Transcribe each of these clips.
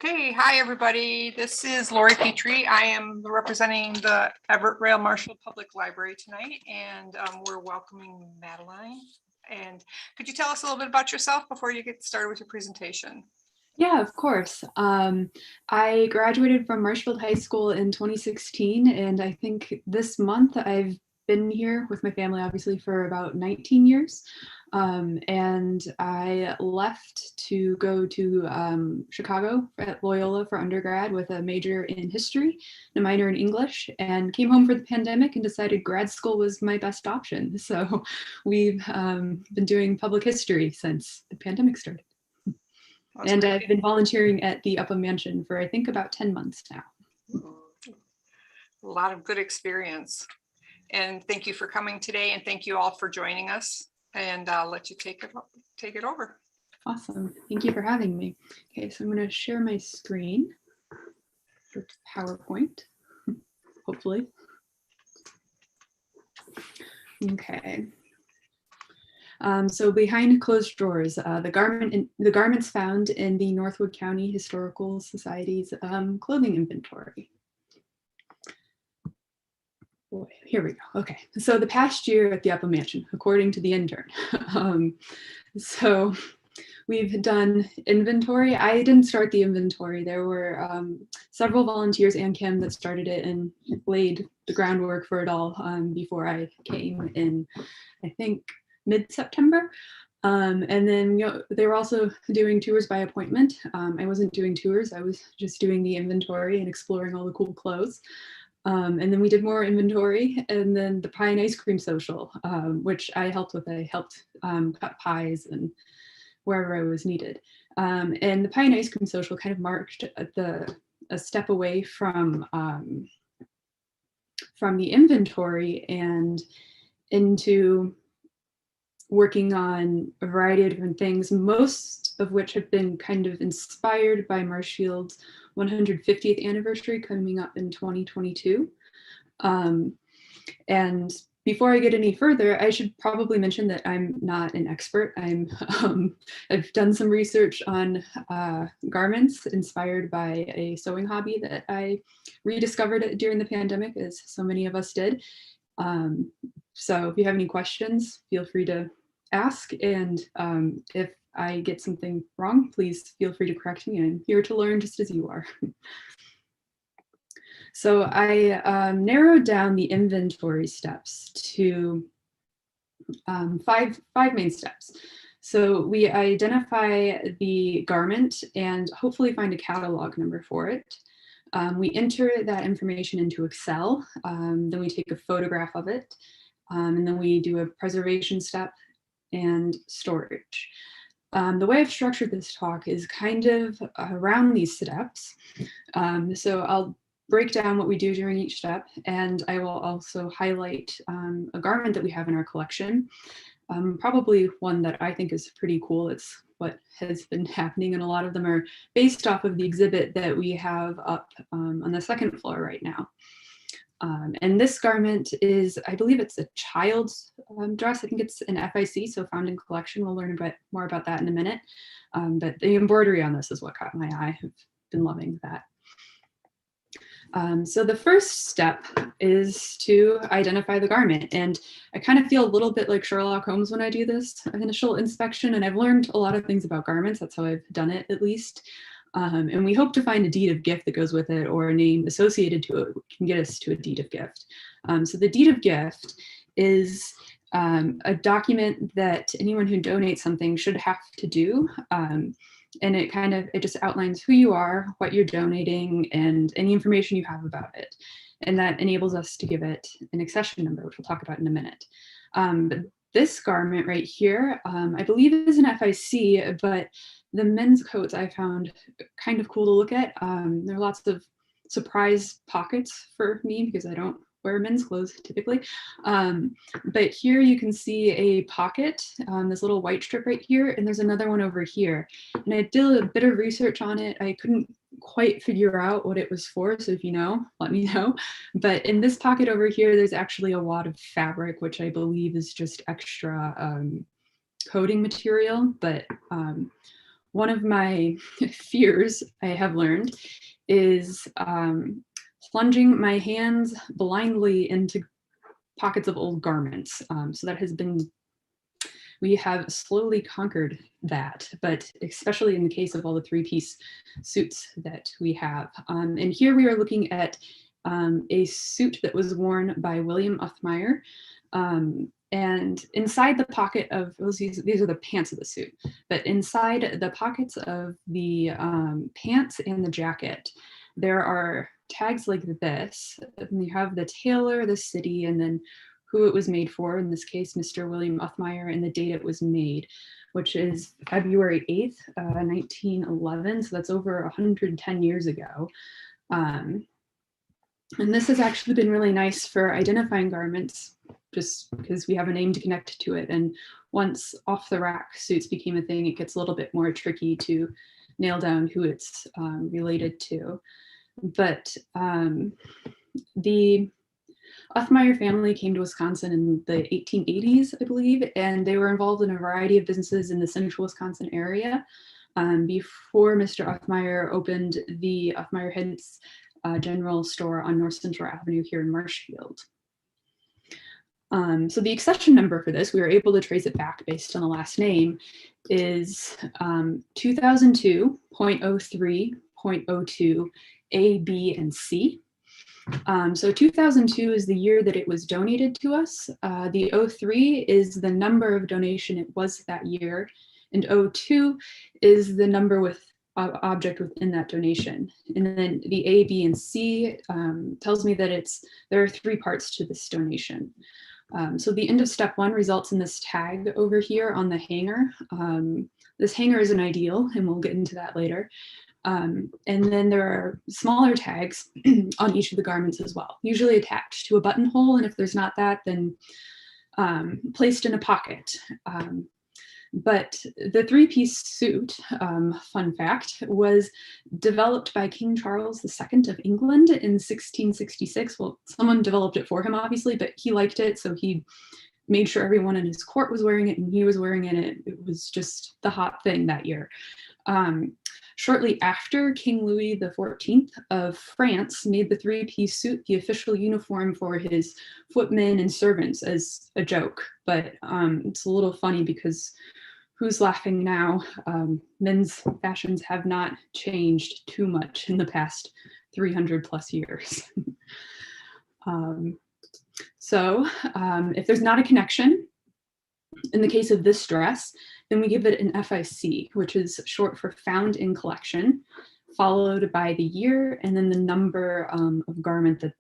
Okay, hi everybody. This is Lori Petrie. I am representing the Everett Roehl Marshfield Public Library tonight, and we're welcoming Madeline. And could you tell us a little bit about yourself before you get started with your presentation? Yeah, of course. I graduated from Marshfield High School in 2016, and I think this month I've been here with my family, obviously, for about 19 years. And I left to go to Chicago at Loyola for undergrad with a major in history and a minor in English, and came home for the pandemic and decided grad school was my best option. So we've been doing public history since the pandemic started. That's And great. I've been volunteering at the Upham Mansion for I think about 10 months now. A lot of good experience. And thank you for coming today, and thank you all for joining us. And I'll let you take it over. Awesome. Thank you for having me. Okay, so I'm going to share my screen with PowerPoint, hopefully. Okay. So behind closed drawers, the garments found in the Northwood County Historical Society's clothing inventory. Boy, here we go. Okay, so the past year at the Upham Mansion, according to the intern. So we've done inventory. I didn't start the inventory. There were several volunteers and Kim that started it and laid the groundwork for it all before I came in, I think, mid-September. And then they were also doing tours by appointment. I wasn't doing tours. I was just doing the inventory and exploring all the cool clothes. And then we did more inventory, and then the pie and ice cream social, which I helped with. I helped cut pies and wherever I was needed. And the pie and ice cream social kind of marked a step away from the inventory and into working on a variety of different things, most of which have been kind of inspired by Marshfield's 150th anniversary coming up in 2022. And before I get any further, I should probably mention that I'm not an expert. I've done some research on garments inspired by a sewing hobby that I rediscovered during the pandemic, as so many of us did. So if you have any questions, feel free to ask. And if I get something wrong, please feel free to correct me. I'm here to learn just as you are. So I narrowed down the inventory steps to five main steps. So we identify the garment and hopefully find a catalog number for it. We enter that information into Excel. Then we take a photograph of it. And then we do a preservation step and storage. The way I've structured this talk is kind of around these steps. So I'll break down what we do during each step, and I will also highlight a garment that we have in our collection, probably one that I think is pretty cool. It's what has been happening, and a lot of them are based off of the exhibit that we have up on the second floor right now. And this garment is, I believe it's a child's dress. I think it's an FIC, so found in collection. We'll learn a bit more about that in a minute. But the embroidery on this is what caught my eye. I've been loving that. So the first step is to identify the garment. And I kind of feel a little bit like Sherlock Holmes when I do this initial inspection. And I've learned a lot of things about garments. That's how I've done it, at least. And we hope to find a deed of gift that goes with it, or a name associated to it can get us to a deed of gift. So the deed of gift is a document that anyone who donates something should have to do. And it just outlines who you are, what you're donating, and any information you have about it. And that enables us to give it an accession number, which we'll talk about in a minute. But this garment right here, I believe is an FIC, but the men's coats I found kind of cool to look at. There are lots of surprise pockets for me because I don't wear men's clothes typically. But here you can see a pocket, this little white strip right here, and there's another one over here. And I did a bit of research on it. I couldn't quite figure out what it was for, so if you know, let me know. But in this pocket over here, there's actually a wad of fabric, which I believe is just extra coating material. But one of my fears, I have learned, is plunging my hands blindly into pockets of old garments. So that has been, we have slowly conquered that, but especially in the case of all the three-piece suits that we have. And here we are looking at a suit that was worn by William Upham. And inside the pocket of, these are the pants of the suit, but inside the pockets of the pants and the jacket, there are tags like this. And you have the tailor, the city, and then who it was made for, in this case, Mr. William Upham, and the date it was made, which is February 8th, 1911. So that's over 110 years ago. And this has actually been really nice for identifying garments, just because we have a name to connect to it. And once off the rack suits became a thing, it gets a little bit more tricky to nail down who it's related to. But the Upham family came to Wisconsin in the 1880s, I believe, and they were involved in a variety of businesses in the central Wisconsin area before Mr. Upham opened the Upham Heads General Store on North Central Avenue here in Marshfield. So the accession number for this, we were able to trace it back based on the last name, is 2002.03.02 A, B, and C. So 2002 is the year that it was donated to us. The 03 is the number of donation it was that year, and 02 is the number with object within that donation. And then the A, B, and C tells me that there are three parts to this donation. So the end of step one results in this tag over here on the hanger. This hanger isn't ideal, and we'll get into that later. And then there are smaller tags on each of the garments as well, usually attached to a buttonhole. And if there's not that, then placed in a pocket. But the three-piece suit, fun fact, was developed by King Charles II of England in 1666. Well, someone developed it for him, obviously, but he liked it, so he made sure everyone in his court was wearing it, and he was wearing it. It was just the hot thing that year. Shortly after, King Louis XIV of France made the three-piece suit the official uniform for his footmen and servants as a joke. But it's a little funny because who's laughing now? Men's fashions have not changed too much in the past 300 plus years. So if there's not a connection, in the case of this dress, then we give it an FIC, which is short for found in collection, followed by the year and then the number of garment that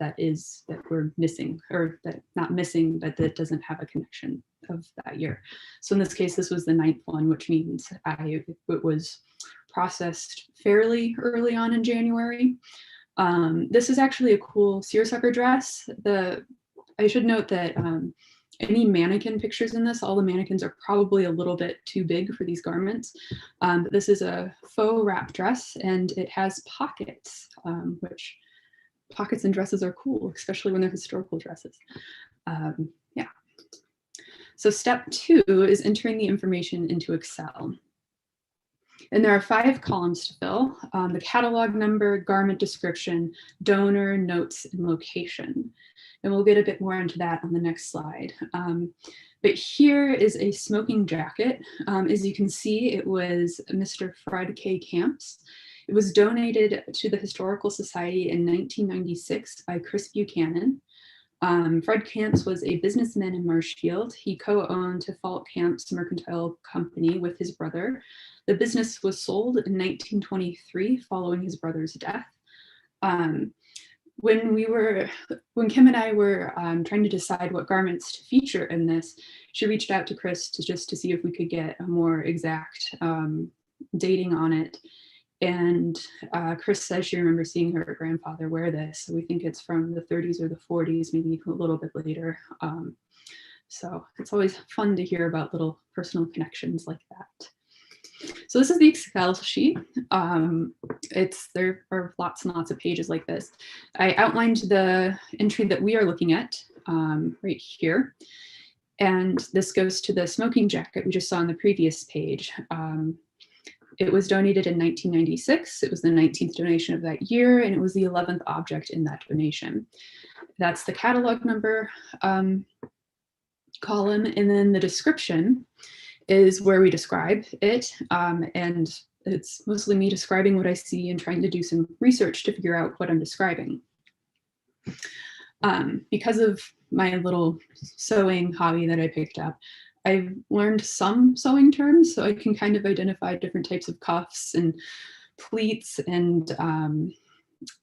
we're missing, or that not missing, but that doesn't have a connection of that year. So in this case, this was the 9th one, which means it was processed fairly early on in January. This is actually a cool seersucker dress. I should note that any mannequin pictures in this, all the mannequins are probably a little bit too big for these garments. But this is a faux wrap dress, and it has pockets, which pockets in dresses are cool, especially when they're historical dresses. Yeah. So step 2 is entering the information into Excel. And there are 5 columns to fill: the catalog number, garment description, donor, notes, and location. And we'll get a bit more into that on the next slide. But here is a smoking jacket. As you can see, it was Mr. Fred K. Camps. It was donated to the Historical Society in 1996 by Chris Buchanan. Fred Camps was a businessman in Marshfield. He co-owned Default Camps Mercantile Company with his brother. The business was sold in 1923 following his brother's death. When Kim and I were trying to decide what garments to feature in this, she reached out to Chris just to see if we could get a more exact dating on it. And Chris says she remembers seeing her grandfather wear this. So we think it's from the 30s or the 40s, maybe a little bit later. So it's always fun to hear about little personal connections like that. So this is the Excel sheet. There are lots and lots of pages like this. I outlined the entry that we are looking at right here. And this goes to the smoking jacket we just saw on the previous page. It was donated in 1996. It was the 19th donation of that year, and it was the 11th object in that donation. That's the catalog number column, and then the description is where we describe it, and it's mostly me describing what I see and trying to do some research to figure out what I'm describing. Because of my little sewing hobby that I picked up, I've learned some sewing terms, so I can kind of identify different types of cuffs and pleats and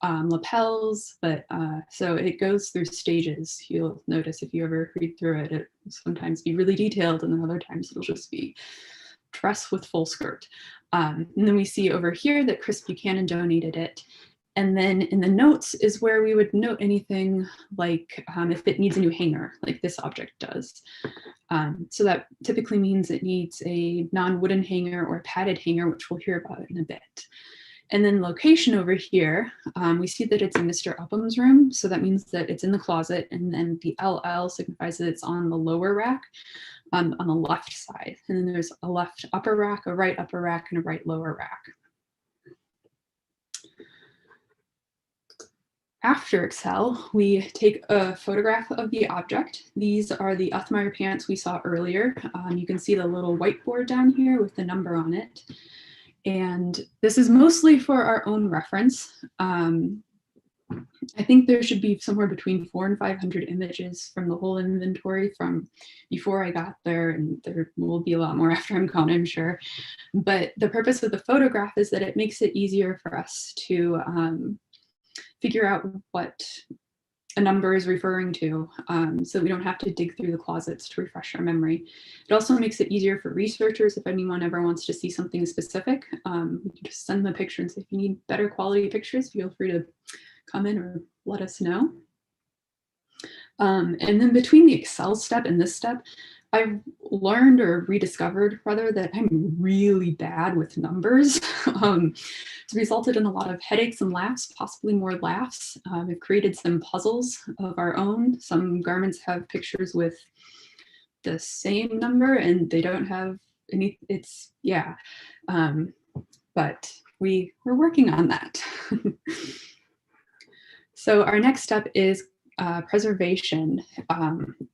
lapels, but so it goes through stages. You'll notice if you ever read through it, it will sometimes be really detailed, and then other times it'll just be dress with full skirt. And then we see over here that Chris Buchanan donated it. And then in the notes is where we would note anything like if it needs a new hanger, like this object does. So that typically means it needs a non-wooden hanger or a padded hanger, which we'll hear about in a bit. And then location over here, we see that it's in Mr. Upham's room. So that means that it's in the closet. And then the LL signifies that it's on the lower rack on the left side. And then there's a left upper rack, a right upper rack, and a right lower rack. After Excel, we take a photograph of the object. These are the Upham pants we saw earlier. You can see the little whiteboard down here with the number on it. And this is mostly for our own reference. I think there should be somewhere between 400 and 500 images from the whole inventory from before I got there, and there will be a lot more after I'm gone, I'm sure. But the purpose of the photograph is that it makes it easier for us to figure out what a number is referring to, so we don't have to dig through the closets to refresh our memory. It also makes it easier for researchers if anyone ever wants to see something specific. We can just send them a picture and say, if you need better quality pictures, feel free to come in or let us know. And then between the Excel step and this step, I've learned or rediscovered rather that I'm really bad with numbers. It's resulted in a lot of headaches and laughs, possibly more laughs. We've created some puzzles of our own. Some garments have pictures with the same number and they don't have any, it's, yeah. But we're working on that. So our next step is preservation.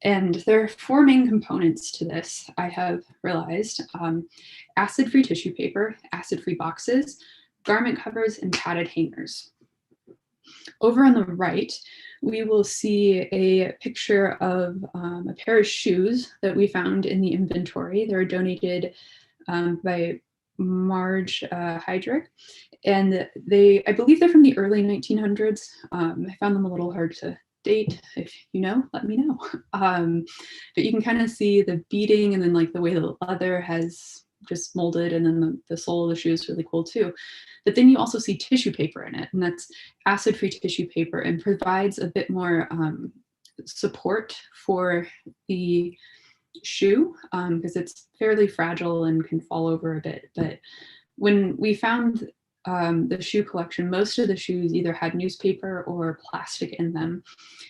And there are four main components to this, I have realized. Acid-free tissue paper, acid-free boxes, garment covers, and padded hangers. Over on the right, we will see a picture of a pair of shoes that we found in the inventory. They were donated by Marge Heydrich, and I believe they're from the early 1900s. I found them a little hard to date. If you know, let me know. But you can kind of see the beading and then like the way the leather has just molded, and then the sole of the shoe is really cool too. But then you also see tissue paper in it, and that's acid-free tissue paper, and provides a bit more support for the shoe because it's fairly fragile and can fall over a bit. But when we found the shoe collection, most of the shoes either had newspaper or plastic in them.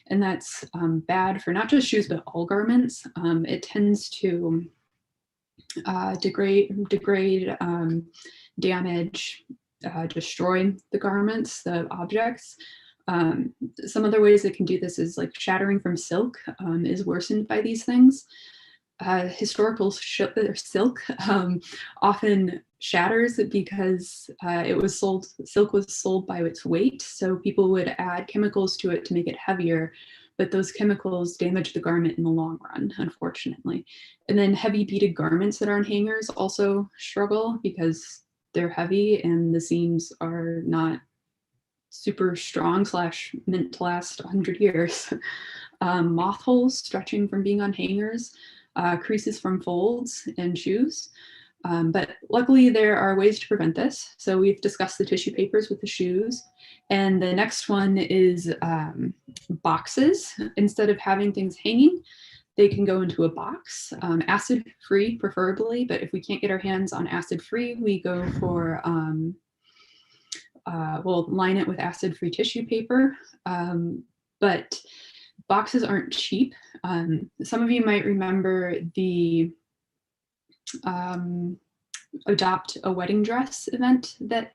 And that's bad for not just shoes, but all garments. It tends to degrade, damage, destroy the garments, the objects. Some other ways it can do this is like shattering from silk is worsened by these things. Historical silk often shatters because silk was sold by its weight. So people would add chemicals to it to make it heavier, but those chemicals damage the garment in the long run, unfortunately. And then heavy beaded garments that are on hangers also struggle because they're heavy and the seams are not super strong / meant to last 100 years. Moth holes stretching from being on hangers, creases from folds and shoes. But luckily there are ways to prevent this. So we've discussed the tissue papers with the shoes. And the next one is boxes. Instead of having things hanging, they can go into a box, acid-free preferably, but if we can't get our hands on acid-free, we go for, we'll line it with acid-free tissue paper. But boxes aren't cheap. Some of you might remember the adopt a wedding dress event that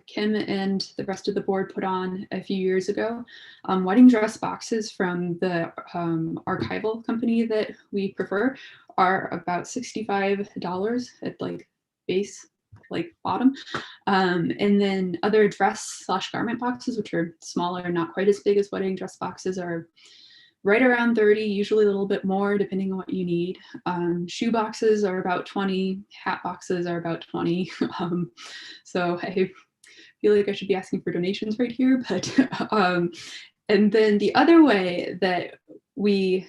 Kim and the rest of the board put on a few years ago. Wedding dress boxes from the archival company that we prefer are about $65 at like base, like bottom. And then other dress/garment boxes, which are smaller, not quite as big as wedding dress boxes, are right around 30, usually a little bit more depending on what you need. Shoe boxes are about 20, hat boxes are about 20. So I feel like I should be asking for donations right here, but and then the other way that we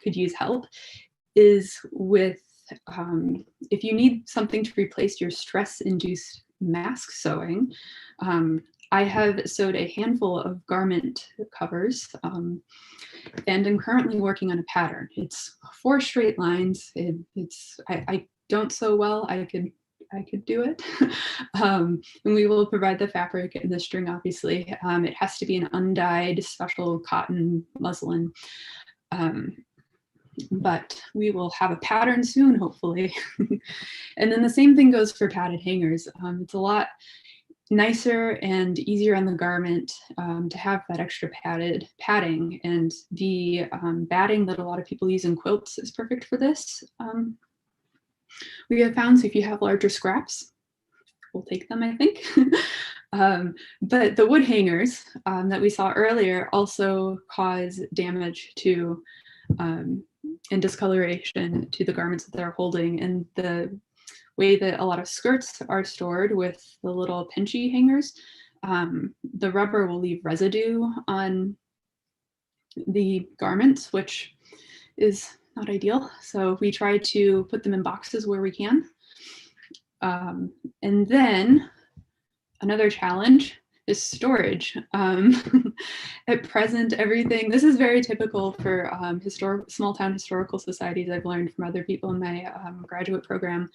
could use help is with if you need something to replace your stress-induced mask sewing. I have sewed a handful of garment covers, and I'm currently working on a pattern. It's 4 straight lines. I don't sew well. I could do it. And we will provide the fabric and the string, obviously. It has to be an undyed special cotton muslin. But we will have a pattern soon, hopefully. And then the same thing goes for padded hangers. It's a lot nicer and easier on the garment to have that extra padding, and the batting that a lot of people use in quilts is perfect for this. We have found, so if you have larger scraps, we'll take them, I think. But the wood hangers that we saw earlier also cause damage to and discoloration to the garments that they're holding. And the way that a lot of skirts are stored with the little pinchy hangers, the rubber will leave residue on the garments, which is not ideal. So we try to put them in boxes where we can. And then another challenge is storage. At present, everything, this is very typical for small town historical societies, I've learned from other people in my graduate program,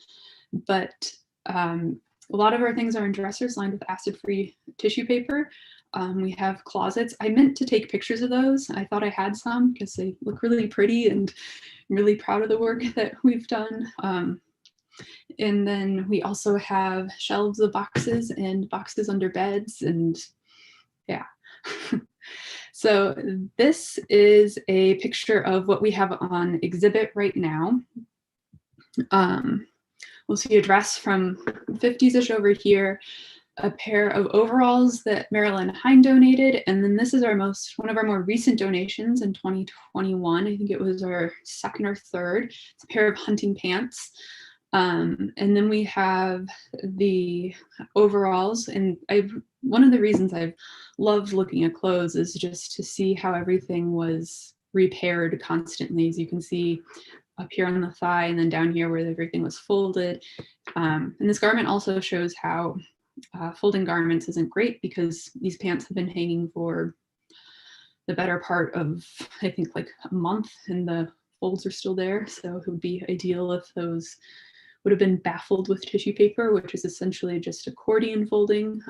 but a lot of our things are in dressers lined with acid-free tissue paper. We have closets. I meant to take pictures of those. I thought I had some because they look really pretty, and I'm really proud of the work that we've done. And then we also have shelves of boxes and boxes under beds, and yeah. So this is a picture of what we have on exhibit right now. We'll see a dress from 50s-ish over here, a pair of overalls that Marilyn Hine donated, and then this is one of our more recent donations in 2021. I think it was our 2nd or 3rd. It's a pair of hunting pants. And then we have the overalls, and one of the reasons I've loved looking at clothes is just to see how everything was repaired constantly. As you can see up here on the thigh, and then down here where everything was folded. And this garment also shows how folding garments isn't great, because these pants have been hanging for the better part of, I think, like a month, and the folds are still there. So it would be ideal if those would have been baffled with tissue paper, which is essentially just accordion folding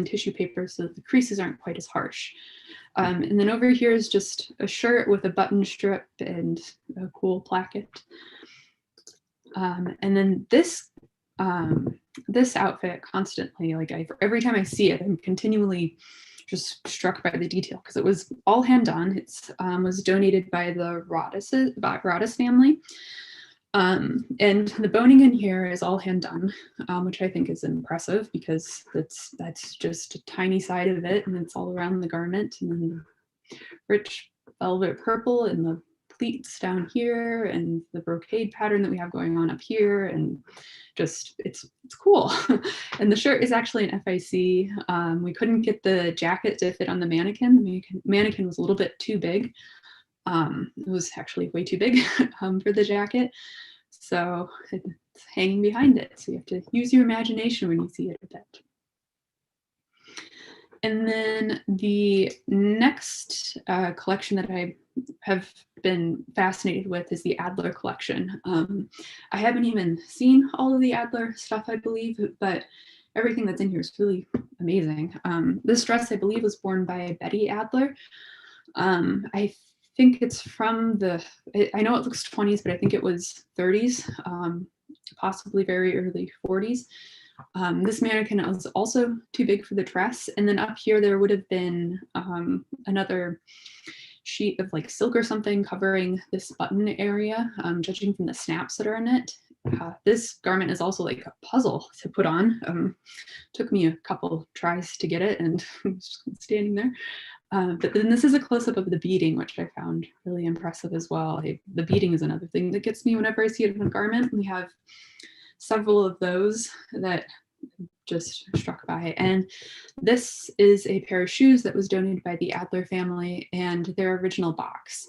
tissue paper, so that the creases aren't quite as harsh. And then over here is just a shirt with a button strip and a cool placket. And then this outfit constantly, like every time I see it, I'm continually just struck by the detail, because it was all hand done. It was donated by the Rodis family. And the boning in here is all hand done, which I think is impressive, because that's just a tiny side of it, and it's all around the garment. And then the rich velvet purple and the pleats down here, and the brocade pattern that we have going on up here, and just it's cool. And the shirt is actually an FIC. We couldn't get the jacket to fit on the mannequin. The mannequin was a little bit too big. It was actually way too big for the jacket. So it's hanging behind it. So you have to use your imagination when you see it a bit. And then the next collection that I have been fascinated with is the Adler collection. I haven't even seen all of the Adler stuff, I believe, but everything that's in here is really amazing. This dress, I believe, was worn by Betty Adler. I think it's from I know it looks 20s, but I think it was 30s, possibly very early 40s. This mannequin was also too big for the dress. And then up here, there would have been another sheet of like silk or something covering this button area, judging from the snaps that are in it. This garment is also like a puzzle to put on. Took me a couple tries to get it and I was just standing there. But then this is a close-up of the beading, which I found really impressive as well. The beading is another thing that gets me whenever I see it in a garment. We have several of those that just struck by. And this is a pair of shoes that was donated by the Adler family and their original box.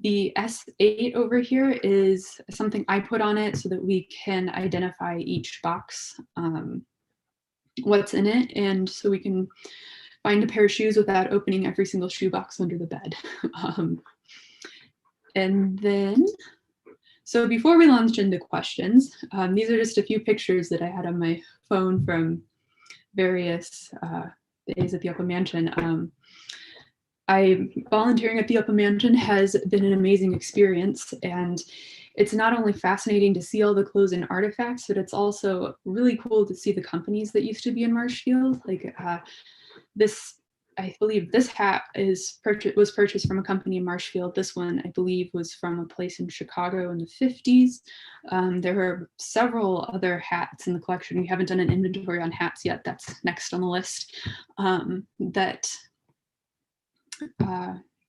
The S8 over here is something I put on it so that we can identify each box, what's in it, and so we can find a pair of shoes without opening every single shoe box under the bed. And then, so before we launch into questions, these are just a few pictures that I had on my phone from various days at the Upham Mansion. Volunteering at the Upham Mansion has been an amazing experience, and it's not only fascinating to see all the clothes and artifacts, but it's also really cool to see the companies that used to be in Marshfield. Like I believe this hat was purchased from a company in Marshfield. This one, I believe, was from a place in Chicago in the 50s. There are several other hats in the collection. We haven't done an inventory on hats yet. That's next on the list.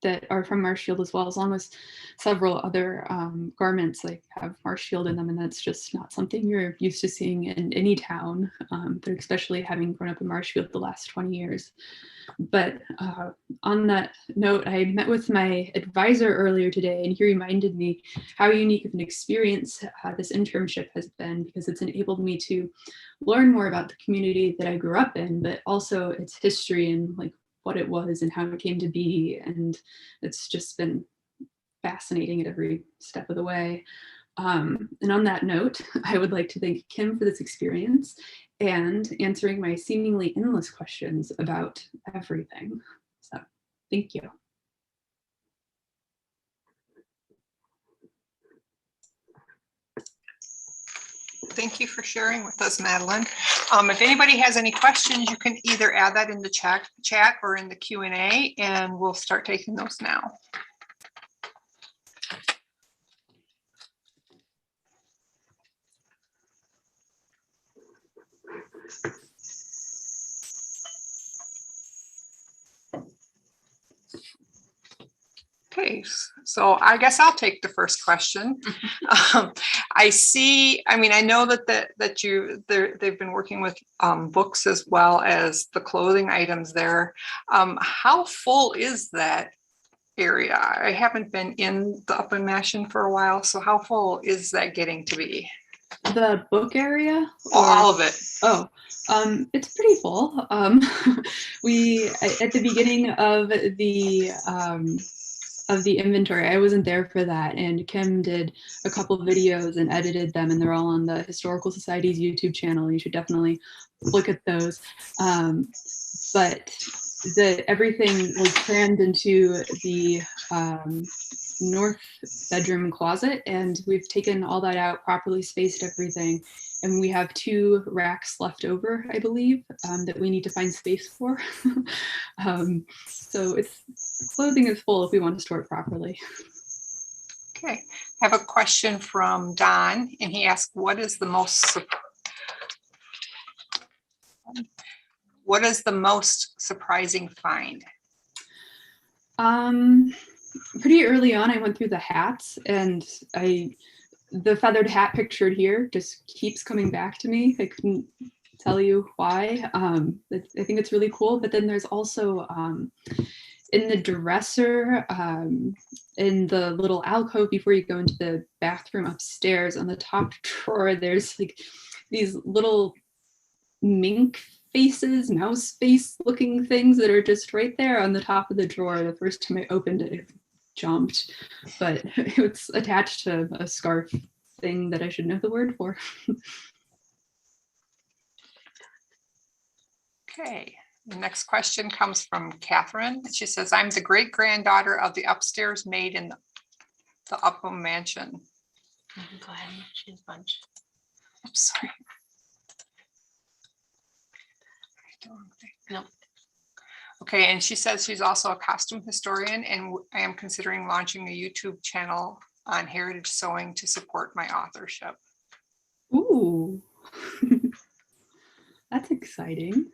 That are from Marshfield as well, as long as several other garments like have Marshfield in them, and that's just not something you're used to seeing in any town, but especially having grown up in Marshfield the last 20 years. But on that note, I met with my advisor earlier today, and he reminded me how unique of an experience this internship has been, because it's enabled me to learn more about the community that I grew up in, but also its history and like what it was and how it came to be. And it's just been fascinating at every step of the way. And on that note, I would like to thank Kim for this experience and answering my seemingly endless questions about everything. So thank you. Thank you for sharing with us, Madeline. If anybody has any questions, you can either add that in the chat or in the Q&A, and we'll start taking those now. Okay, so I guess I'll take the first question. I know that they've been working with books as well as the clothing items there. How full is that area? I haven't been in the Upham Mansion for a while, so how full is that getting to be? The book area? All of it. Oh, it's pretty full. We at the beginning of the inventory, I wasn't there for that, and Kim did a couple of videos and edited them, and they're all on the Historical Society's YouTube channel. You should definitely look at those. But everything was crammed into the north bedroom closet, and we've taken all that out, properly spaced everything, and we have 2 racks left over, I believe, that we need to find space for. So clothing is full if we want to store it properly. Okay, I have a question from Don, and he asked, what is the most surprising find? Pretty early on, I went through the hats, and the feathered hat pictured here just keeps coming back to me. I couldn't tell you why. I think it's really cool. But then there's also in the dresser, in the little alcove before you go into the bathroom upstairs, on the top drawer, there's like these little mink faces, mouse face looking things that are just right there on the top of the drawer. The first time I opened it, it jumped, but it's attached to a scarf thing that I should know the word for. Okay, The next question comes from Catherine. She says, I'm the great granddaughter of the upstairs maid in the Upham Mansion. Go ahead, she's a bunch. I'm sorry. No. Okay, and she says she's also a costume historian, and I am considering launching a YouTube channel on heritage sewing to support my authorship. Ooh, that's exciting.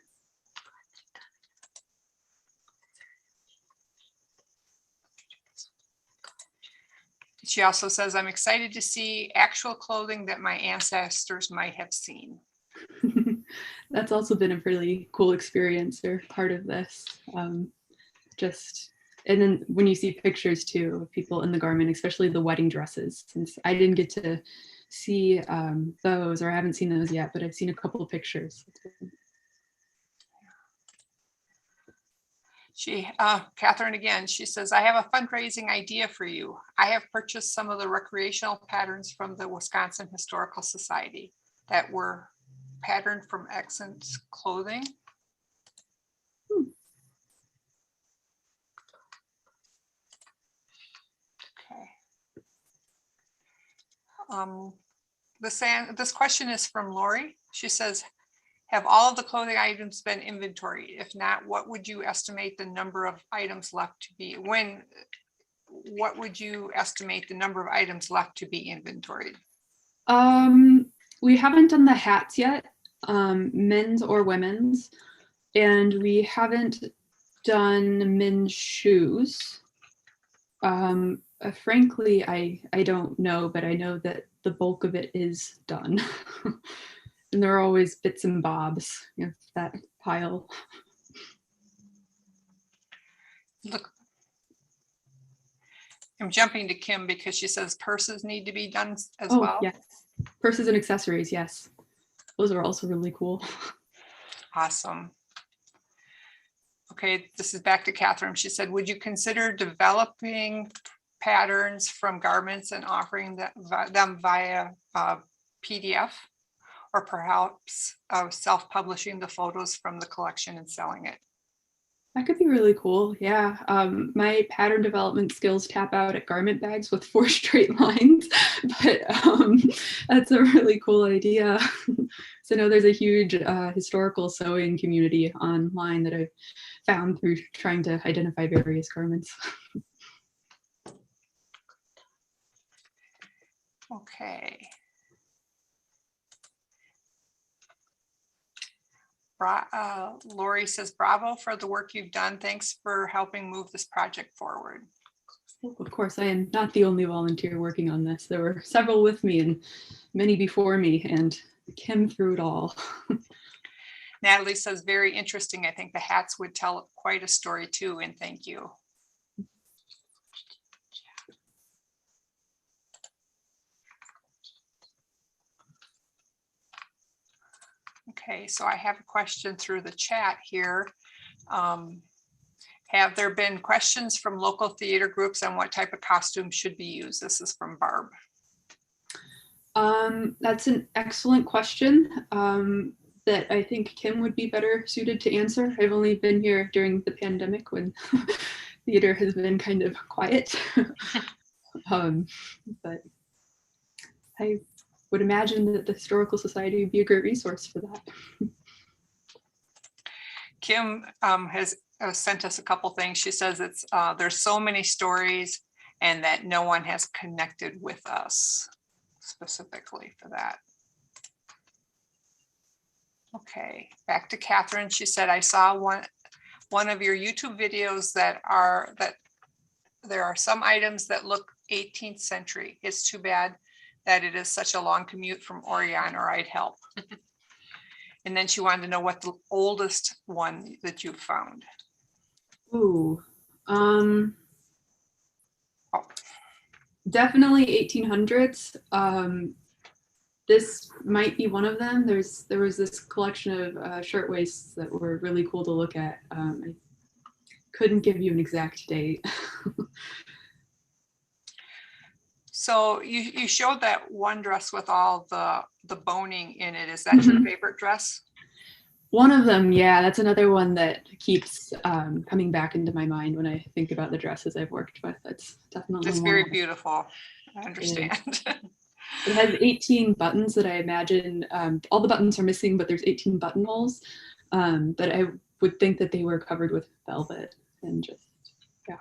She also says, I'm excited to see actual clothing that my ancestors might have seen. That's also been a really cool experience or part of this. And then when you see pictures too of people in the garment, especially the wedding dresses, since I didn't get to see those, or I haven't seen those yet, but I've seen a couple of pictures. Catherine again, she says, I have a fundraising idea for you. I have purchased some of the recreational patterns from the Wisconsin Historical Society that were patterned from Exant's clothing. Okay. This question is from Lori. She says, have all of the clothing items been inventoried? If not, what would you estimate the number of items left to be? What would you estimate the number of items left to be inventoried? We haven't done the hats yet, men's or women's, and we haven't done men's shoes. Frankly, I don't know, but I know that the bulk of it is done. And there are always bits and bobs, that pile. Look, I'm jumping to Kim because she says purses need to be done as well. Yes, purses and accessories, yes. Those are also really cool. Awesome. Okay, this is back to Catherine. She said, would you consider developing patterns from garments and offering them via PDF? Or perhaps self-publishing the photos from the collection and selling it? That could be really cool. Yeah. My pattern development skills tap out at garment bags with 4 straight lines, but that's a really cool idea. So I know there's a huge historical sewing community online that I've found through trying to identify various garments. Okay. Lori says, bravo for the work you've done. Thanks for helping move this project forward. Of course, I am not the only volunteer working on this. There were several with me and many before me, and Kim through it all. Natalie says, very interesting. I think the hats would tell quite a story too, and thank you. Okay, so I have a question through the chat here. Have there been questions from local theater groups on what type of costume should be used? This is from Barb. That's an excellent question that I think Kim would be better suited to answer. I've only been here during the pandemic when theater has been kind of quiet. But I would imagine that the Historical Society would be a great resource for that. Kim has sent us a couple things. She says it's there's so many stories and that no one has connected with us specifically for that. Okay, back to Catherine. She said, I saw one of your YouTube videos that there are some items that look 18th century. It's too bad that it is such a long commute from Oregon, or I'd help. And then she wanted to know what the oldest one that you've found. Ooh, Oh. Definitely 1800s. This might be one of them. There was this collection of shirtwaists that were really cool to look at. I couldn't give you an exact date. So you showed that one dress with all the boning in it. Is that your favorite dress? One of them, yeah, that's another one that keeps coming back into my mind when I think about the dresses I've worked with. That's definitely It's one. very beautiful. I understand. It has 18 buttons that I imagine, all the buttons are missing, but there's 18 buttonholes. But I would think that they were covered with velvet and just, yeah.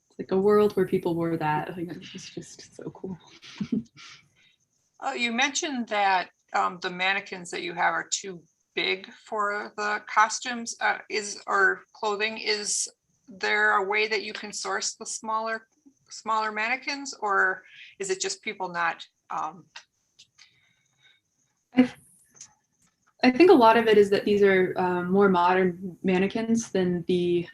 It's like a world where people wore that. I think it's just so cool. Oh, you mentioned that the mannequins that you have are too big for the costumes or clothing. Is there a way that you can source the smaller mannequins, or is it just people not? I think a lot of it is that these are more modern mannequins than the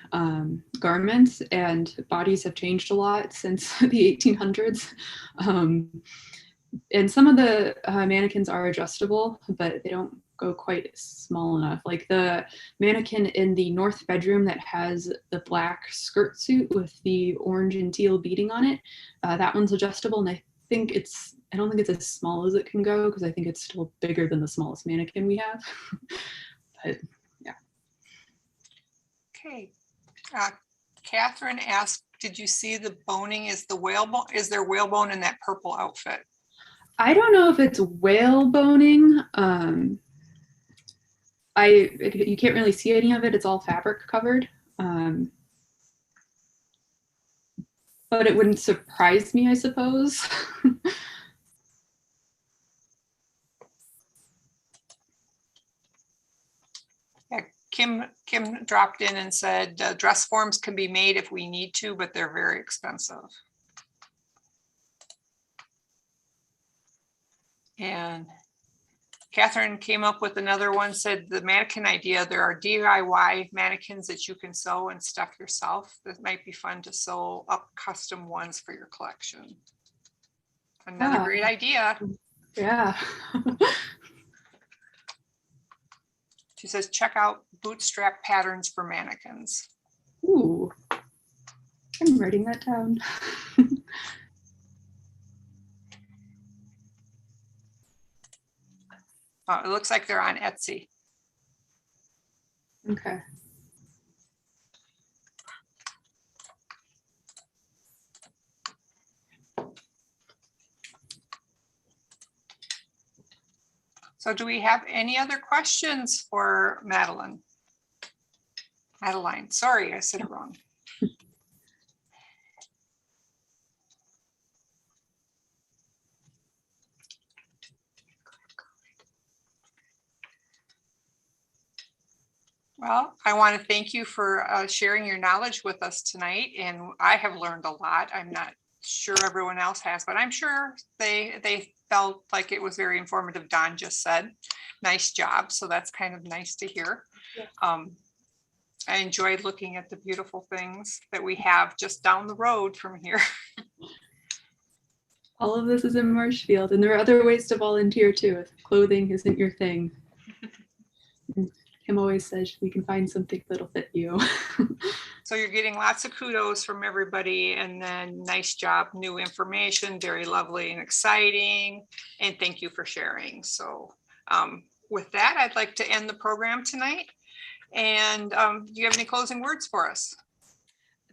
garments, and bodies have changed a lot since the 1800s. And some of the mannequins are adjustable, but they don't go quite small enough. Like the mannequin in the north bedroom that has the black skirt suit with the orange and teal beading on it, that one's adjustable, and I don't think it's as small as it can go, because I think it's still bigger than the smallest mannequin we have. But yeah. Okay. Catherine asked, did you see the boning? Is there whalebone in that purple outfit? I don't know if it's whale boning. You can't really see any of it. It's all fabric covered. But it wouldn't surprise me, I suppose. Yeah, Kim dropped in and said dress forms can be made if we need to, but they're very expensive. And Catherine came up with another one, said the mannequin idea, there are DIY mannequins that you can sew and stuff yourself. That might be fun to sew up custom ones for your collection. Another great idea. Yeah. She says, check out bootstrap patterns for mannequins. Ooh, I'm writing that down. It looks like they're on Etsy. Okay. So do we have any other questions for Madeline? Madeline, sorry, I said it wrong. Well, I want to thank you for sharing your knowledge with us tonight, and I have learned a lot. I'm not sure everyone else has, but I'm sure they felt like it was very informative. Don just said, nice job. So that's kind of nice to hear. Yeah. I enjoyed looking at the beautiful things that we have just down the road from here. All of this is in Marshfield, and there are other ways to volunteer too if clothing isn't your thing. Kim always says we can find something that'll fit you. So you're getting lots of kudos from everybody, and then nice job, new information, very lovely and exciting, and thank you for sharing. So with that, I'd like to end the program tonight. And do you have any closing words for us?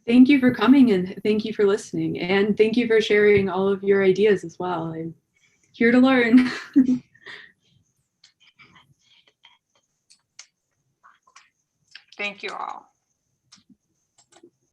Thank you for coming, and thank you for listening, and thank you for sharing all of your ideas as well. I'm here to learn. Thank you all.